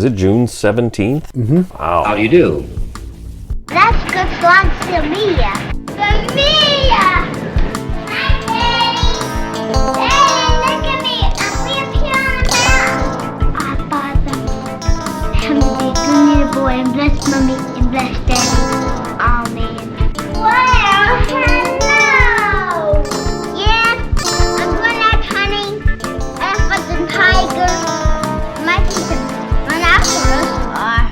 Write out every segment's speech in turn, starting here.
Is it June 17th? Mm-hmm. Wow. How do you do? That's good song to Mia. For Mia! Hi, Daddy! Daddy, look at me! I'm here on the mouse! Our Father, heavenly, good little boy, and bless Mommy and bless Daddy. Amen. Well, hello! Yes, I'm going out hunting elephants and tigers. My teacher run after us are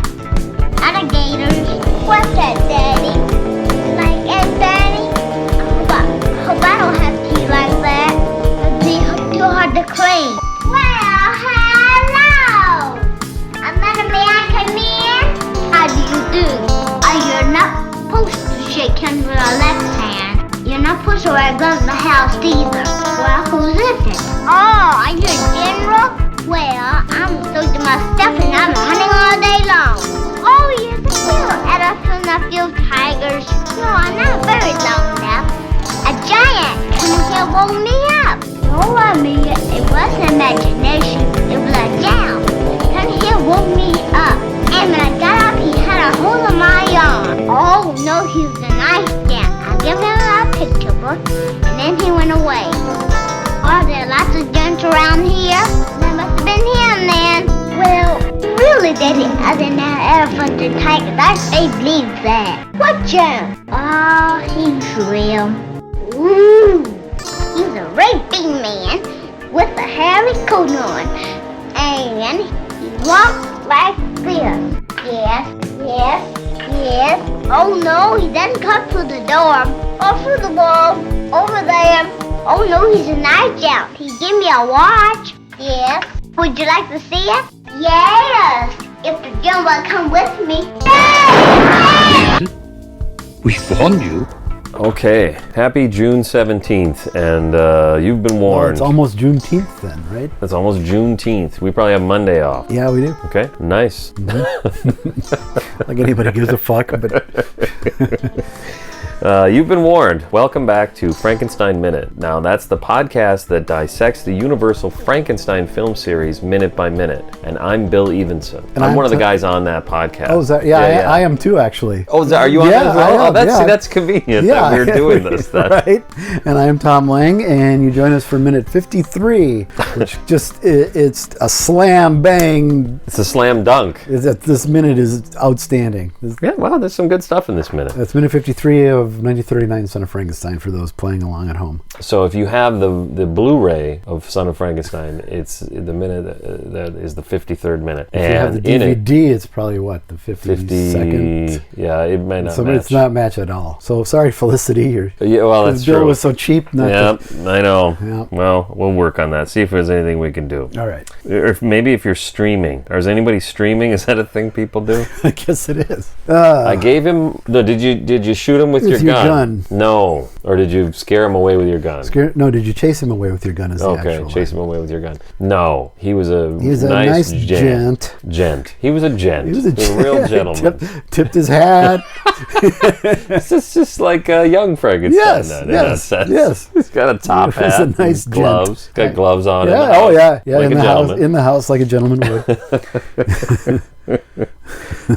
alligators. What's that, Daddy? Like it, Daddy? Hope I don't have to eat like that. It'd be too hard to clean. Well, hello! I'm an American man. How do you do? You're not supposed to shake hands with our left hand. You're not supposed to wear gloves in the house either. Well, who's this? Oh, are you a general? Well, I'm so to myself and I'm hunting all day long. Oh, yes, a few elephants, a few tigers. No, I'm not very long now. A giant coming here woke me up. No, Mia, it wasn't imagination. It was a jam. Coming here woke me up. And when I got up, he had a hold of my arm. Oh, no, he was a nice jam. I gave him a picture book, and then he went away. Are there lots of gents around here? That must have been him then. Well, really, Daddy, other than that elephant and tiger, I believe that. What gent? Oh, he's real. Ooh, he's a great big man with a hairy coat on. And he walks like this. Yes. Oh no, he doesn't come through the door. Or through the wall. Over there. Oh no, he's a night owl. He gave me a watch. Yes. Would you like to see it? Yes. If the gym will come with me. We found you. Okay. Happy June 17th, and you've been Well, warned. it's almost Juneteenth then, right? It's almost Juneteenth. We probably have Monday off. Yeah, we do. Okay, nice. Like anybody gives a fuck, but You've been warned. Welcome back to Frankenstein Minute. Now, that's the podcast that dissects the Universal Frankenstein film series minute by minute. And I'm Bill Evenson. And I'm I'm one of the T- guys on that podcast. oh, is that? Yeah, I am too, actually. Oh, are you on Yeah, that as well? I am, Oh, that's, yeah. see, that's convenient that we're doing this then. Right? And I am Tom Lang, and you join us for minute 53, which it's a slam bang. It's a slam dunk. This minute is outstanding. Yeah, wow, there's some good stuff in this minute. That's minute 53 of 1939, Son of Frankenstein, for those playing along at home. So if you have the Blu-ray of Son of Frankenstein, it's the minute that is the 53rd minute. If you have the DVD, it's probably what, the 52nd? Yeah, it may not So match. it's not match at all. So sorry, Felicity. Yeah, well, that's Bill true. was so cheap. Yeah, I know. Yeah. Well, we'll work on that. See if there's anything we can do. All right. Or if you're streaming. Or is anybody streaming? Is that a thing people do? I guess it is. I gave him. No, did you shoot him with your gun? No. Or did you scare him away with your gun? No, did you chase him away with your gun? Okay, chase him away with your gun. No, he was a nice gent. He was a gent. He was a real gentleman. Tipped his hat. This is just like a young Frankenstein. Yes, then, in a sense. yes. He's got a top He was hat. a nice gloves. gent. Got gloves on. Yeah. In the house, Yeah. like in a the gentleman. house, in the house, like a gentleman would.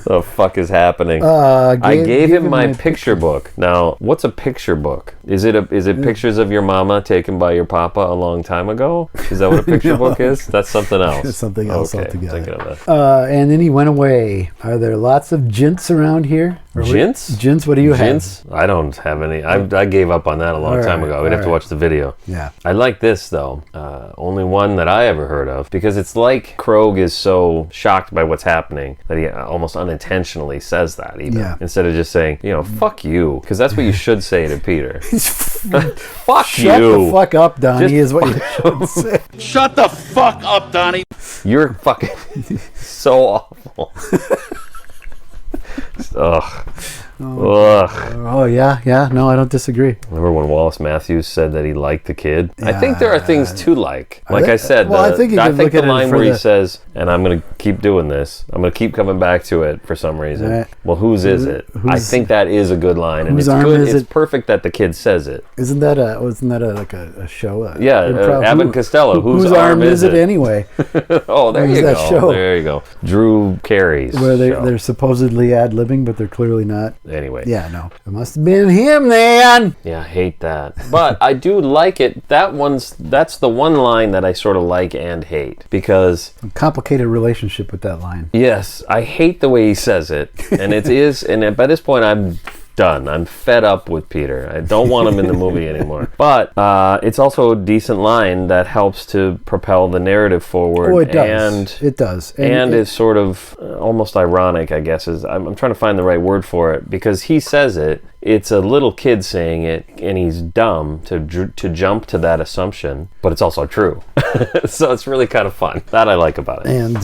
The fuck is happening? I gave him my picture book. Now, what's a picture book? Is it pictures of your mama taken by your papa a long time ago? Is that what a picture book is? That's something else. It's something else okay, altogether. thinking of that. And then he went away. Are there lots of gents around here? Gents? Gents, what do you Gents? I don't have any. I gave up on that a long time ago. We'd have to watch the video. Yeah. I like this, though. Only one that I ever heard of. Because it's like Krog is so shocked by what's happening that he almost unintentionally says that, even. Yeah. Instead of just saying, fuck you. Because that's what you should say to Peter. Fuck Shut you. the fuck up, Donnie, is what you should say. Shut the fuck up, Donnie. You're fucking so awful. Ugh. Ugh. Oh, yeah. No, I don't disagree. Remember when Wallace Matthews said that he liked the kid? I think there are things to like. Like I said, I think the line where he says, and I'm going to keep doing this. I'm going to keep coming back to it for some reason. Right. Well, whose is it? I think that is a good line. And it's good. It's perfect that the kid says it. Wasn't that like a show? Abbott and Costello. Whose arm is it anyway? Oh, there you go. Show? There you go. Drew Carey's where they're supposedly ad-libbing, but they're clearly not. Anyway. Yeah, no. It must have been him then. Yeah, I hate that. But I do like it. That's the one line that I sort of like and hate. Because... a complicated relationship with that line. Yes, I hate the way he says it. And and by this point I'm done. I'm fed up with Peter. I don't want him in the movie anymore. But it's also a decent line that helps to propel the narrative forward. Oh, it does. It does. And is sort of almost ironic, I guess. I'm trying to find the right word for it. Because he says it. It's a little kid saying it, and he's dumb to jump to that assumption. But it's also true. So it's really kind of fun. That I like about it. And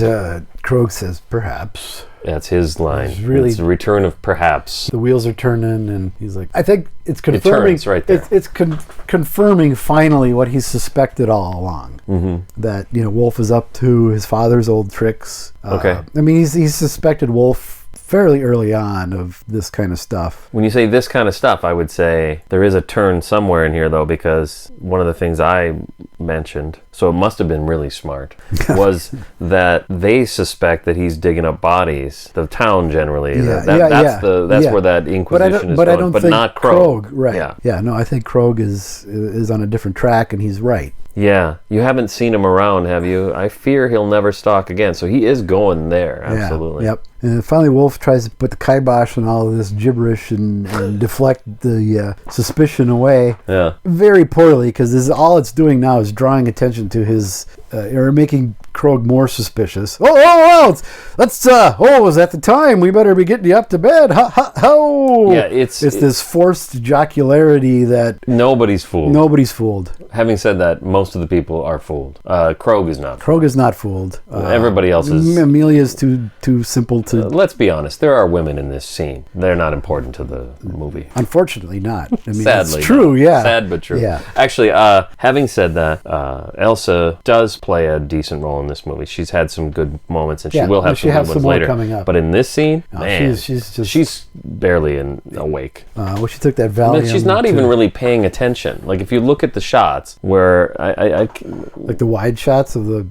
Krog says, perhaps. That's his line. It's the return of perhaps. The wheels are turning, and he's like, I think it's confirming. It turns right there. It's confirming finally what he suspected all along. Mm-hmm. That Wolf is up to his father's old tricks. Okay. I mean, he's suspected Wolf fairly early on of this kind of stuff. When you say this kind of stuff, I would say there is a turn somewhere in here, though, because one of the things I mentioned, so it must have been really smart, was that they suspect that he's digging up bodies. The town generally. That's where that inquisition is going, but not Krog. Right. Yeah. No, I think Krog is on a different track, and he's right. Yeah, you haven't seen him around, have you? I fear he'll never stalk again. So he is going there, absolutely. Yeah, yep. And finally, Wolf tries to put the kibosh on all of this gibberish and deflect the suspicion away. Yeah. Very poorly, because all it's doing now is drawing attention to his, or making Krog more suspicious. Was that the time? We better be getting you up to bed. Yeah, it's this forced jocularity that nobody's fooled. Nobody's fooled. Having said that, most of the people are fooled. Krog is not. Krog is not fooled. Everybody else is. Amelia's too simple to. Let's be honest. There are women in this scene. They're not important to the movie. Unfortunately, not. I mean, sadly, it's true. Not. Yeah. Sad but true. Yeah. Actually, having said that, Elsa does play a decent role in this movie. She's had some good moments, and she will have some good ones later. Coming up. But in this scene, man, she's barely awake. Well, she took that Valium. I mean, she's not even really paying attention. Like if you look at the shots where I like the wide shots of the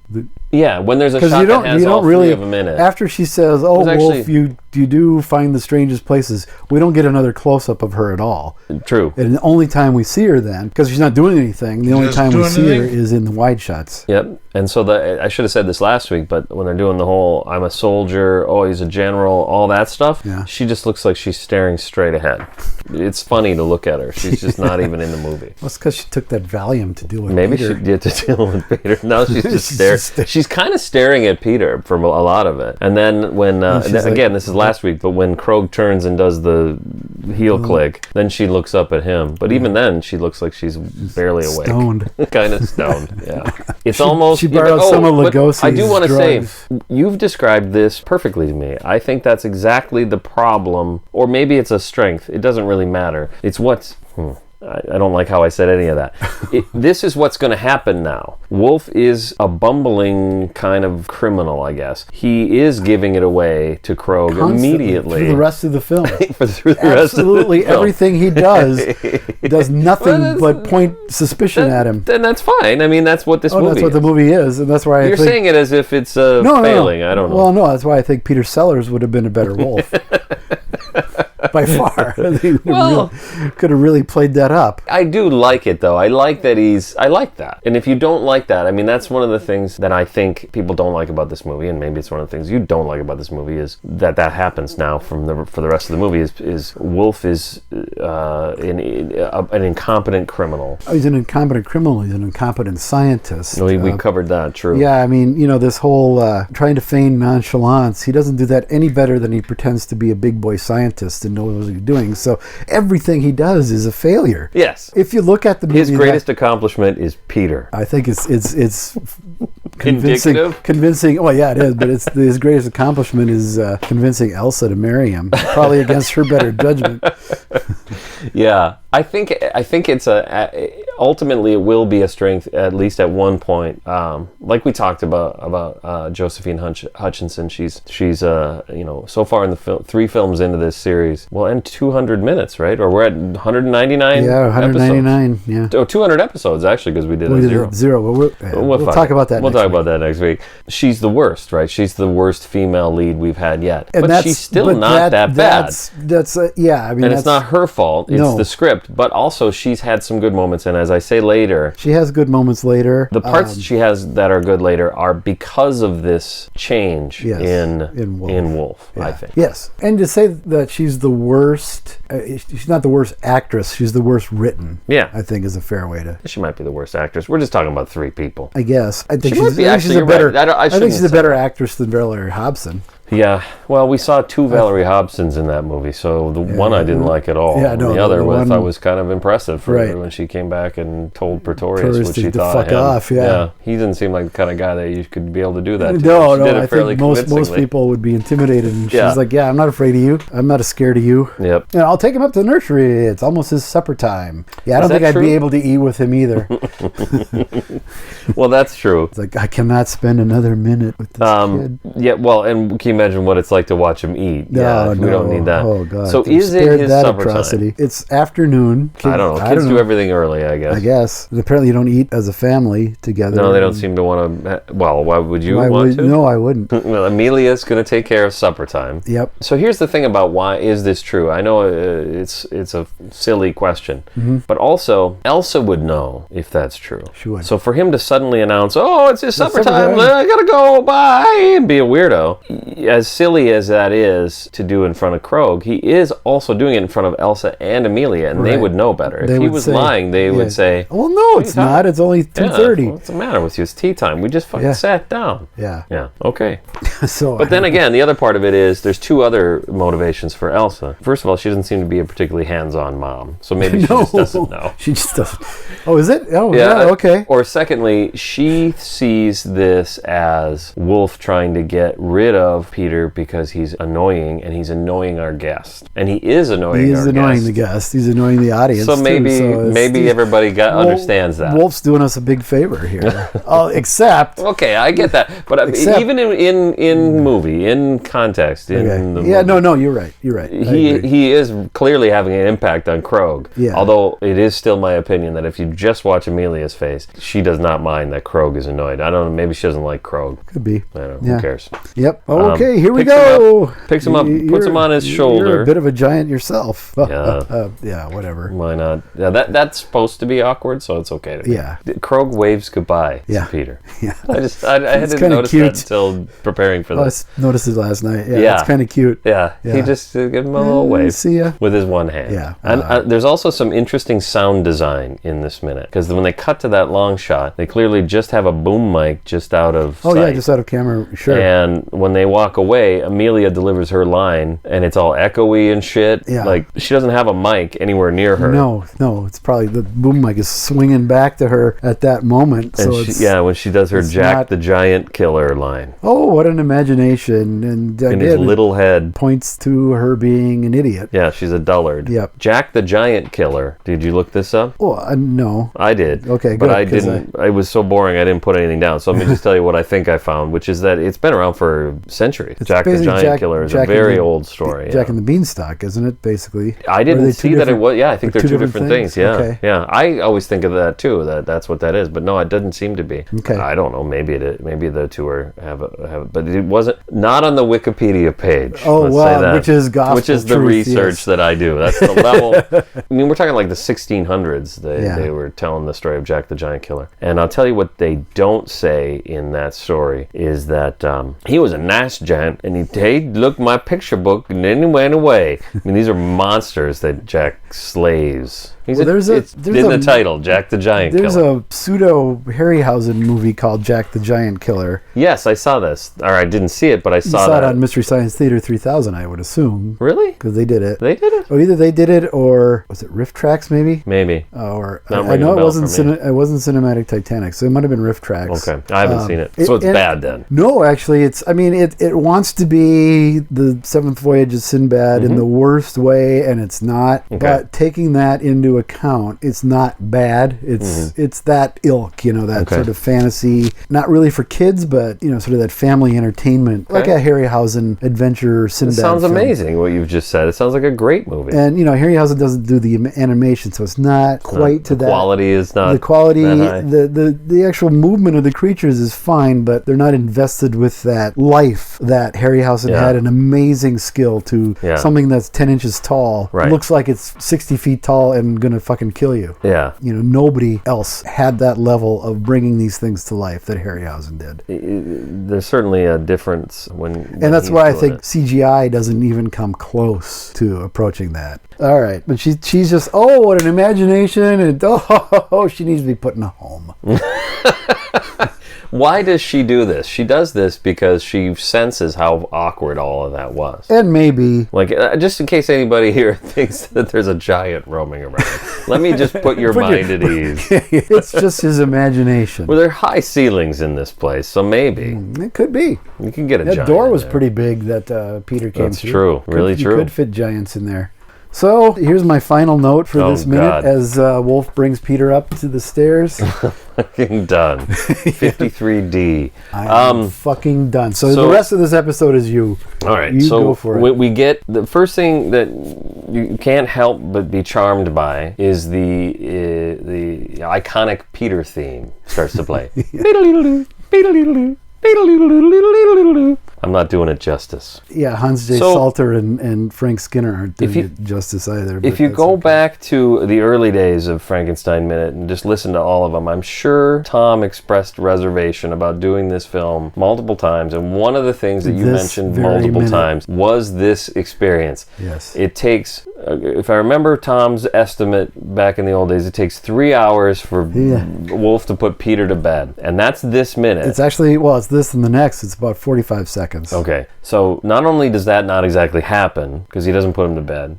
yeah, when there's a shot that has all three of them in it. After she says, "Oh, Wolf, you do find the strangest places," we don't get another close up of her at all. True. And the only time we see her then, because she's not doing anything, the only time we see her is in the wide shots. Yep. And so I should have said this last week, but when they're doing the whole "I'm a soldier," "Oh, he's a general," all that stuff, she just looks like she's staring straight ahead. It's funny to look at her. She's just not even in the movie. Well, it's because she took that Valium to deal with Maybe Peter. She did to deal with Peter. No, she's just staring. She's kind of staring at Peter for a lot of it. And then when, again, this is last week, but when Krog turns and does the heel click, then she looks up at him. But even then, she looks like she's barely awake. Stoned. Kind of stoned, yeah. It's almost... She borrowed some of Lugosi's I do want to say, drugs. you've described this perfectly to me. I think that's exactly the problem, or maybe it's a strength. It doesn't really matter. It's what's... I don't like how I said any of that. This is what's going to happen now. Wolf is a bumbling kind of criminal, I guess. He is giving it away to Krog immediately. Through the rest of the film. Absolutely everything he does nothing but point suspicion at him. Then that's fine. I mean, that's what this movie is. That's what the movie is, and that's why You're saying it as if it's failing. No. I don't know. Well, no, that's why I think Peter Sellers would have been a better Wolf. By far. Could have really played that up. I do like it, though. I like that. And if you don't like that, I mean, that's one of the things that I think people don't like about this movie, and maybe it's one of the things you don't like about this movie, is that happens now for the rest of the movie, is Wolf is an incompetent criminal. Oh, he's an incompetent criminal. He's an incompetent scientist. No, we covered that, true. Yeah, I mean, this whole trying to feign nonchalance, he doesn't do that any better than he pretends to be a big boy scientist and knows what he's doing. So everything he does is a failure. Yes. If you look at the movie, his greatest accomplishment is Peter. I think it's Indicative? convincing. Well, yeah, it is. But his greatest accomplishment is convincing Elsa to marry him, probably against her better judgment. Yeah, I think it's ultimately it will be a strength, at least at one point. Like we talked about Josephine Hutchinson. She's so far in the 3 films into this series, we'll end 200 minutes, right? Or we're at 199. Yeah, 199. Episodes. Yeah. Oh, 200 episodes actually, because we did a zero. Well, we'll talk about that. We'll talk about that next week. She's the worst, right? She's the worst female lead we've had yet, but she's still not that bad. That's yeah. I mean, and it's not her fault. It's the script, but also she's had some good moments, and as I say later, she has good moments later. The parts she has that are good later are because of this change in Wolf. Yeah. I think. Yes, and to say that she's the worst, she's not the worst actress. She's the worst written. Yeah, I think is a fair way to. She might be the worst actress. We're just talking about 3 people. I guess. I think she's a better. I think she's a better actress than Valerie Hobson. Yeah, well, we saw 2 Valerie Hobsons in that movie, so the one I didn't like at all. Yeah, no, the other one, I thought was kind of impressive for her when she came back and told Pretorius what she thought fuck of him. Off, yeah, he didn't seem like the kind of guy that you could be able to do that to. No, I think most people would be intimidated, and she's like, yeah, I'm not afraid of you. I'm not scared of you. Yep. And I'll take him up to the nursery. It's almost his supper time. Yeah, I don't think I'd be able to eat with him either. Well, that's true. It's like, I cannot spend another minute with this kid. Yeah, well, and can you imagine what it's like to watch him eat? No, we don't need that. Oh, God. So is it his supper atrocity. time? It's afternoon. I don't know. Kids do everything early, I guess. And apparently you don't eat as a family together. No, they don't seem to want to. Well, why would you want to? No, I wouldn't. Well, Amelia's going to take care of supper time. Yep. So here's the thing about why is this true? I know it's a silly question, but also Elsa would know if that's true. She would. So for him to suddenly announce, "Oh, it's his supper time. I gotta go. Bye," and be a weirdo, as silly as that is to do in front of Krog, he is also doing it in front of Elsa and Amelia, and they would know better. If he was lying, they would say, "Well, no, it's not. It's only 2:30. What's the matter with you? It's tea time. We just fucking sat down." Yeah. Okay. But then again, the other part of it is there's 2 other motivations for Elsa. First of all, she doesn't seem to be a particularly hands-on mom, so maybe she just doesn't know. She just doesn't. Oh, is it? Oh, yeah. Okay. Or secondly, she sees this as Wolf trying to get rid of Peter because he's annoying, and he's annoying our guest, and he is annoying. He's annoying the guest. He's annoying the audience. So maybe everybody understands that. Wolf's doing us a big favor here. Except. Okay, I get that, but even in movie, in context, in the movie, no, you're right. You're right. He is clearly having an impact on Krog. Yeah. Although it is still my opinion that if you just watch Amelia's face, she does not mind that Krog is annoyed. I don't know. Maybe she doesn't like Krog. Could be. I don't know. Who cares? Yep. Okay, here we go. Picks him up, puts him on his shoulder. You're a bit of a giant yourself. Yeah. Whatever. Why not? Yeah, that's supposed to be awkward, so it's okay to me. Yeah. Krog waves goodbye to Peter. Yeah. I didn't notice that until preparing for this. I noticed it last night. Yeah. It's kind of cute. Yeah. He just gave him a little wave. See ya. With his one hand. Yeah. And there's also some interesting sound design in this minute, because when they cut to that long shot, they clearly just have a boom mic just out of sight. Yeah, just out of camera, sure. And when they walk away, Amelia delivers her line, and it's all echoey and shit. Yeah. Like, she doesn't have a mic anywhere near her. No, it's probably the boom mic is swinging back to her at that moment. And when she does her Jack the Giant Killer line. Oh, what an imagination. And in his little head. Points to her being an idiot. Yeah, she's a dullard. Yep. Jack the Giant Killer. Did you look this up? Oh, no. I did. Okay, good. But I didn't. It was so boring I didn't put anything down. So let me just tell you what I think I found, which is that it's been around for centuries. Jack the Giant Killer is a very old story. Jack and the Beanstalk, isn't it, basically? I didn't see that it was. Yeah, I think they're 2 different things. Yeah. Okay. Yeah. I always think of that too, that's what that is. But no, it doesn't seem to be. Okay. I don't know. Maybe it is. Maybe the 2 have but it wasn't, not on the Wikipedia page. Oh, wow. Which is gospel Which is the truth, research that I do. That's the level. I mean, we're talking like the 1600s. They were telling the story of Jack the Giant Killer. And I'll tell you what they don't say in that story is that he was a Nash Jan, and hey, look, my picture book, and then he went away. I mean, these are monsters that Jack slays. It's in the title, Jack the Giant Killer. There's a pseudo Harryhausen movie called Jack the Giant Killer. Yes, I saw this. Or I didn't see it, but I saw it on Mystery Science Theater 3000, I would assume. Really? Because they did it. They did it? Or either they did it, or was it Riff Tracks, maybe? Maybe. Or I know it wasn't Cinematic Titanic, so it might have been Riff Tracks. Okay, I haven't seen it. So it's bad then? No, actually, it wants to be the Seventh Voyage of Sinbad in the worst way, and it's not. Okay. But taking that into account, it's not bad. It's that ilk, that sort of fantasy, not really for kids, but sort of that family entertainment, like a Harryhausen adventure Sinbad. It sounds film. Amazing what you've just said. It sounds like a great movie. And Harryhausen doesn't do the animation, so it's not quite to that. The quality is not. The quality, that high. the actual movement of the creatures is fine, but they're not invested with that life that Harryhausen had an amazing skill to. Something that's 10 inches tall, looks like it's 60 feet tall and gonna fucking kill you. Yeah. Nobody else had that level of bringing these things to life that Harryhausen did. There's certainly a difference when that's why I think CGI doesn't even come close to approaching that. All right, but she's just, what an imagination, and she needs to be put in a home. Why does she do this? She does this because she senses how awkward all of that was. And maybe... just in case anybody here thinks that there's a giant roaming around, let me just put your mind at ease. It's just his imagination. Well, there are high ceilings in this place, so maybe. It could be. You can get a giant. That door was pretty big that Peter came through. That's true. Really true. You could fit giants in there. So, here's my final note for this minute as Wolf brings Peter up to the stairs. Fucking done. 53D. I'm fucking done. So the rest of this episode is you. All right. You go for it. We get the first thing that you can't help but be charmed by is the iconic Peter theme starts to play. I'm not doing it justice. Yeah, Hans J. Salter and Frank Skinner aren't doing it justice either. If you go back to the early days of Frankenstein Minute and just listen to all of them, I'm sure Tom expressed reservation about doing this film multiple times, and one of the things that you mentioned multiple times was this experience. Yes. It takes, if I remember Tom's estimate back in the old days, it takes 3 hours for Wolf to put Peter to bed, and that's this minute. It's actually, it's this and the next. It's about 45 seconds. Okay, so not only does that not exactly happen, because he doesn't put him to bed,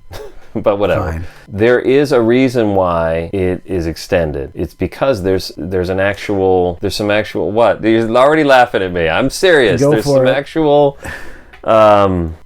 but whatever. Fine. There is a reason why it is extended. It's because there's some actual, what? You're already laughing at me. I'm serious. There's some actual...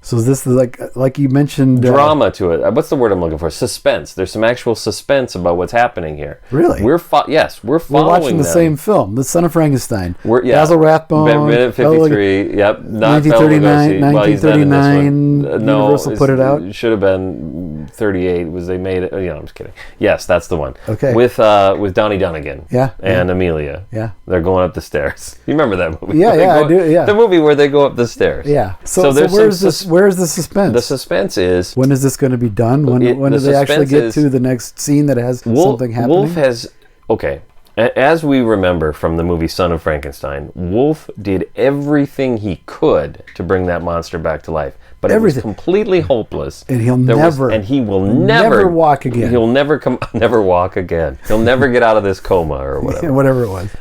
so this is like you mentioned... drama to it. What's the word I'm looking for? Suspense. There's some actual suspense about what's happening here. Really? We're following We're watching the same film, The Son of Frankenstein. Basil Rathbone. Minute 53. Yep. Not 1939. Universal put it out. It should have been 38. They made it? I'm just kidding. Yes, that's the one. Okay. With Donnie Dunnigan. Yeah. And Amelia. Yeah. They're going up the stairs. You remember that movie? Yeah, I do. Yeah. The movie where they go up the stairs. Yeah. So where's the suspense? The suspense is... when is this going to be done? When do they actually get to the next scene that has something happening? Wolf has... Okay. As we remember from the movie Son of Frankenstein, Wolf did everything he could to bring that monster back to life. But it was completely hopeless. And he will never walk again. He'll never walk again. He'll never get out of this coma or whatever. Whatever it was.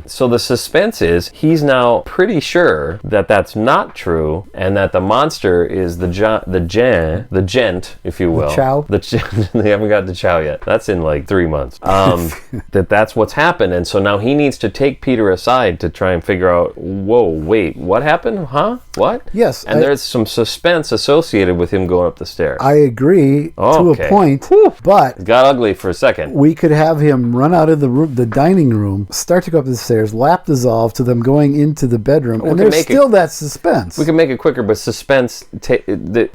So the suspense is he's now pretty sure that that's not true, and that the monster is the gent, if you will. The chow? They haven't got the chow yet. That's in like 3 months. That's what's happened, and so now he needs to take Peter aside to try and figure out, whoa, wait, what happened? Huh? What? Yes. And there's some suspense associated with him going up the stairs. I agree to a point, but... It got ugly for a second. We could have him run out of the dining room, start to go up the stairs, lap dissolve to them going into the bedroom, and there's still that suspense. We can make it quicker, but suspense... the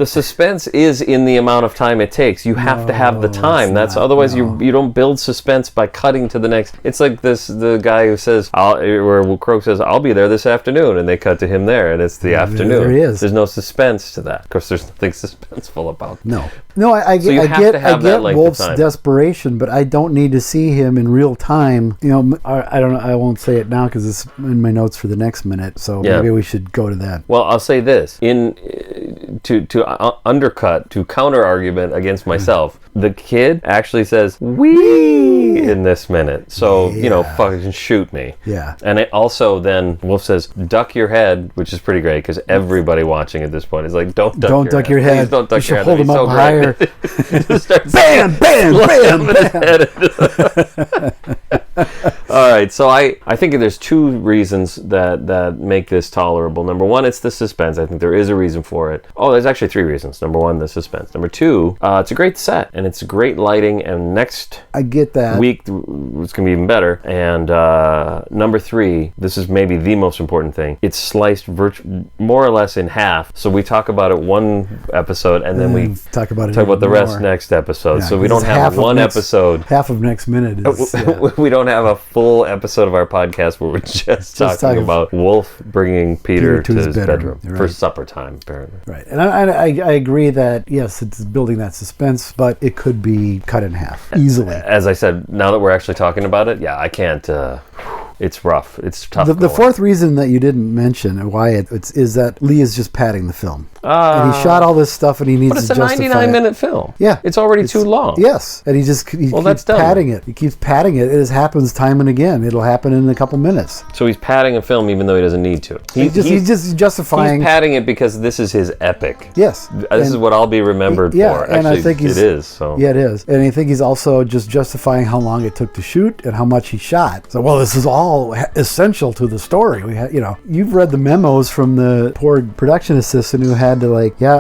suspense is in the amount of time it takes. You have to have the time. Otherwise you don't build suspense suspense by cutting to the next. It's like the guy who says, where Croak says, I'll be there this afternoon, and they cut to him there, and it's the afternoon. There he is. There's no suspense to that. Of course, there's nothing suspenseful about it. No, I get Wolf's time. desperation, but I don't need to see him in real time. You know, I don't know. I won't say it now because it's in my notes for the next minute. So maybe we should go to that. Well, I'll say this to undercut, to counter argument against myself. The kid actually says "wee" in this minute, so fucking shoot me. Yeah. And it also then Wolf says, "Duck your head," which is pretty great because everybody watching at this point is like, "Don't duck your head. Please don't duck your head." Hold him up higher. bam, bam, bam. All right, so I think there's two reasons that make this tolerable. Number one, it's the suspense. I think there is a reason for it. Oh, there's actually three reasons. Number one, the suspense. Number two, it's a great set, and it's great lighting, and next I get that. week it's going to be even better. And number three, this is maybe the most important thing, it's sliced more or less in half. So we talk about it one episode, and then we talk about the rest next episode. So we don't have one episode. Half of next minute is... We don't have a full episode of our podcast where we're just talking about Wolf bringing Peter to his bedroom for supper time, apparently. Right. And I agree that, yes, it's building that suspense, but it could be cut in half easily. As I said, now that we're actually talking about it, I can't... it's rough. It's tough. The fourth reason that you didn't mention and why is that Lee is just padding the film. And he shot all this stuff and he needs to justify it. But it's a 99-minute film. Yeah. It's already too long. Yes. And he keeps padding it. He keeps padding it. It happens time and again. It'll happen in a couple minutes. So he's padding a film even though he doesn't need to. He's just justifying... He's padding it because this is his epic. Yes. This is what I'll be remembered for. Actually, and I think it is. So. Yeah, it is. And I think he's also just justifying how long it took to shoot and how much he shot. So, well, this is all essential to the story. We had, you've read the memos from the poor production assistant who had to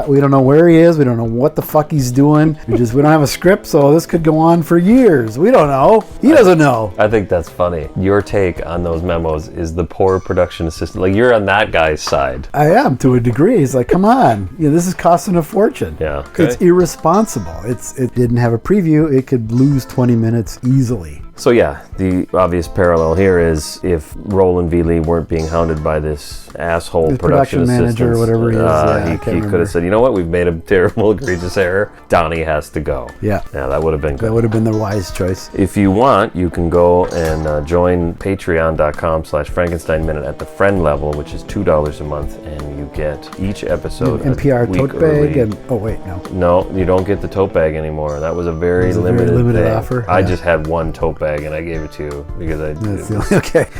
we don't know where he is. We don't know what the fuck he's doing. We don't have a script, so this could go on for years. We don't know. He doesn't know. I think that's funny. Your take on those memos is the poor production assistant. Like, you're on that guy's side. I am, to a degree. He's like, come on. This is costing a fortune. Yeah. Okay. It's irresponsible. It didn't have a preview. It could lose 20 minutes easily. So the obvious parallel here is if Roland V. Lee weren't being hounded by this asshole production manager or whatever he is, he could have said, you know what, we've made a terrible, egregious error. Donnie has to go. Yeah, that would have been good. That would have been the wise choice. If you want, you can go and join patreon.com/Frankenstein Minute at the friend level, which is $2 a month, and you get each episode NPR tote bag early. And no, you don't get the tote bag anymore. That was a very limited offer. I just had one tote bag and I gave it to you because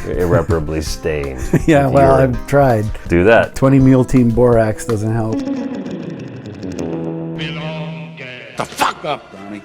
irreparably stained. Yeah, well, I've tried. Do that. 20 Mule Team Borax doesn't help. The fuck up, Donnie.